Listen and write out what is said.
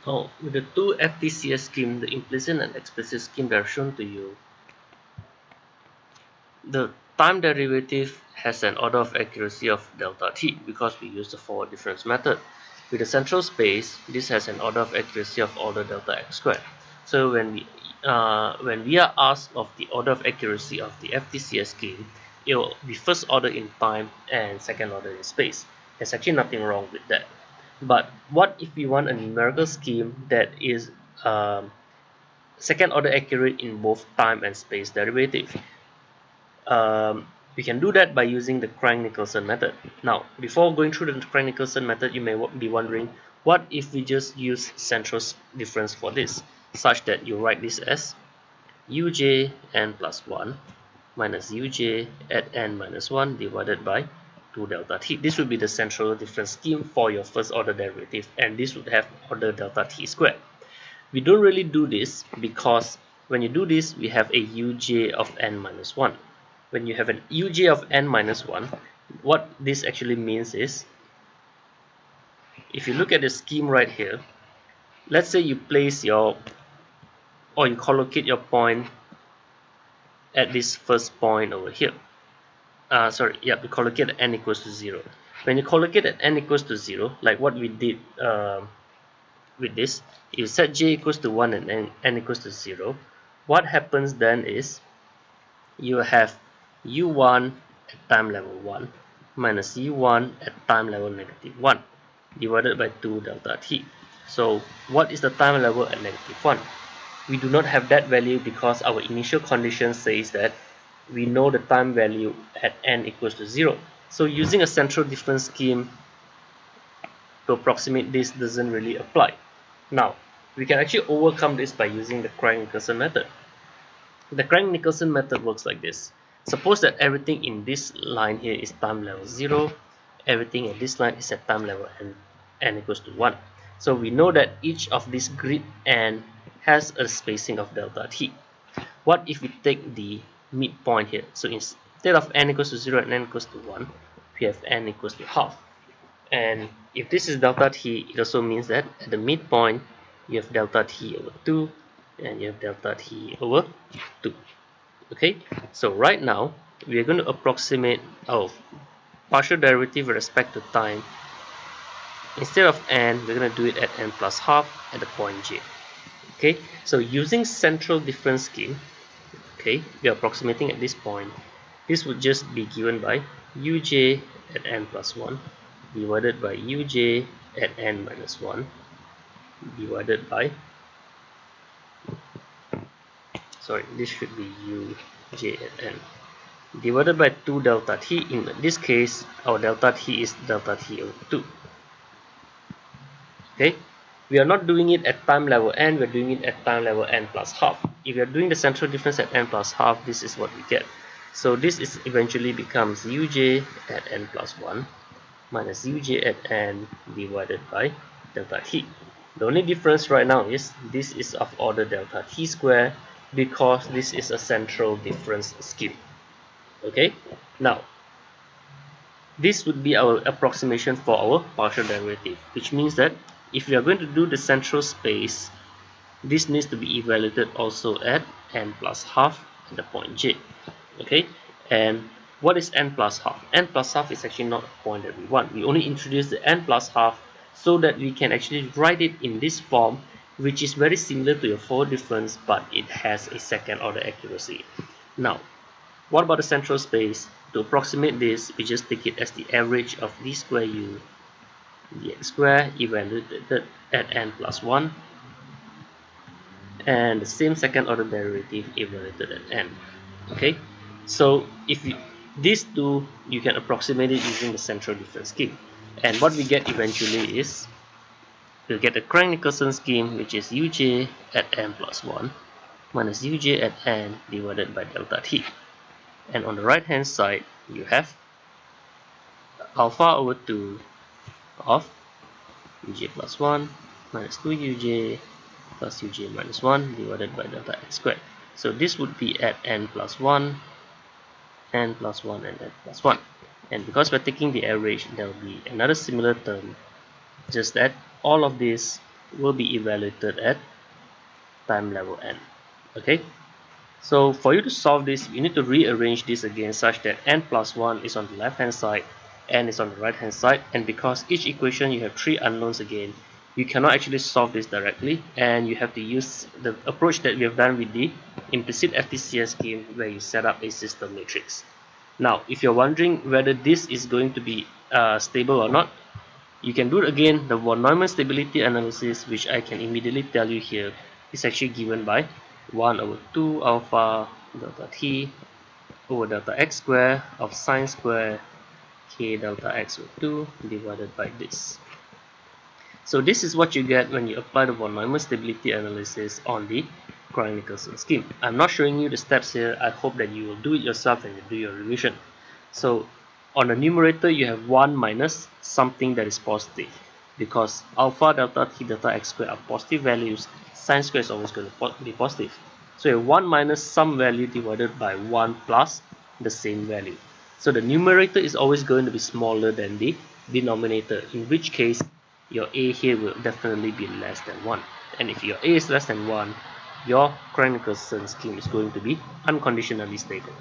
Oh, with the two FTCS scheme, the implicit and explicit scheme that are shown to you, the time derivative has an order of accuracy of delta t because we use the forward difference method. With the central space, this has an order of accuracy of order delta x squared. So when we are asked of the order of accuracy of the FTCS scheme, it will be first order in time and second order in space. There's actually nothing wrong with that. But what if we want a numerical scheme that is second order accurate in both time and space derivative? We can do that by using the Crank-Nicolson method. Now, before going through the Crank-Nicolson method, you may be wondering, what if we just use central difference for this, such that you write this as uj n plus 1 minus uj at n minus 1 divided by 2 delta t. This would be the central difference scheme for your first order derivative, and this would have order delta t squared. We don't really do this because when you do this, we have a uj of n minus 1. When you have an uj of n minus 1, what this actually means is, if you look at the scheme right here, let's say you place your, or you collocate your point at this first point over here. You collocate at n equals to 0. When you collocate at n equals to 0, like what we did with this, you set j equals to 1 and n equals to 0. What happens then is, you have u1 at time level 1 minus u1 at time level negative 1 divided by 2 delta t. So what is the time level at negative 1? We do not have that value because our initial condition says that we know the time value at n equals to 0. So using a central difference scheme to approximate this doesn't really apply. Now, we can actually overcome this by using the Crank-Nicolson method. The Crank-Nicolson method works like this. Suppose that everything in this line here is time level 0, everything at this line is at time level n equals to 1. So we know that each of this grid n has a spacing of delta t. What if we take the midpoint here? So instead of n equals to 0 and n equals to 1, we have n equals to half. And if this is delta t, it also means that at the midpoint, you have delta t over 2, and you have delta t over 2. Okay, so right now we are going to approximate our partial derivative with respect to time. Instead of n, we're going to do it at n plus half at the point j. Okay, so using central difference scheme, okay, we are approximating at this point. This would just be given by uj at n plus 1 divided by uj at n minus 1 divided by, this should be uj at n divided by 2 delta t. In this case, our delta t is delta t over 2. Okay, we are not doing it at time level n, we are doing it at time level n plus half. If you are doing the central difference at n plus half, this is what we get. So this is eventually becomes uj at n plus 1 minus uj at n divided by delta t. The only difference right now is this is of order delta t square because this is a central difference scheme. Okay, now this would be our approximation for our partial derivative, which means that if we are going to do the central space, this needs to be evaluated also at n plus half at the point j. Okay, and what is n plus half? N plus half is actually not a point that we want. We only introduce the n plus half so that we can actually write it in this form, which is very similar to your forward difference, but it has a second order accuracy. Now, what about the central space? To approximate this, we just take it as the average of d square u dx square evaluated at n plus 1 and the same second order derivative evaluated at n. Okay, so if these two, you can approximate it using the central difference scheme, and what we get eventually is we'll get a Crank-Nicolson scheme, which is uj at n plus 1 minus uj at n divided by delta t. And on the right hand side, you have alpha over 2 of uj plus 1 minus 2 uj plus uj minus 1 divided by delta x squared. So this would be at n plus 1, n plus 1, and n plus 1. And because we're taking the average, there will be another similar term, just that all of this will be evaluated at time level n. Okay, so for you to solve this, you need to rearrange this again such that n plus 1 is on the left hand side, n is on the right hand side, and because each equation you have 3 unknowns again, you cannot actually solve this directly, and you have to use the approach that we have done with the implicit FTCS scheme where you set up a system matrix. Now, if you're wondering whether this is going to be stable or not, you can do it again. The von Neumann stability analysis, which I can immediately tell you here, is actually given by 1 over 2 alpha delta t over delta x square of sine square k delta x over 2 divided by this. So this is what you get when you apply the von Neumann stability analysis on the Kronecker-Nicolson scheme. I'm not showing you the steps here. I hope that you will do it yourself and you do your revision. So on the numerator you have 1 minus something that is positive, because alpha delta t delta x squared are positive values, sine square is always going to be positive. So you have 1 minus some value divided by 1 plus the same value. So the numerator is always going to be smaller than the denominator, in which case your a here will definitely be less than 1. And if your a is less than 1, your Kronecker-Nicolson scheme is going to be unconditionally stable.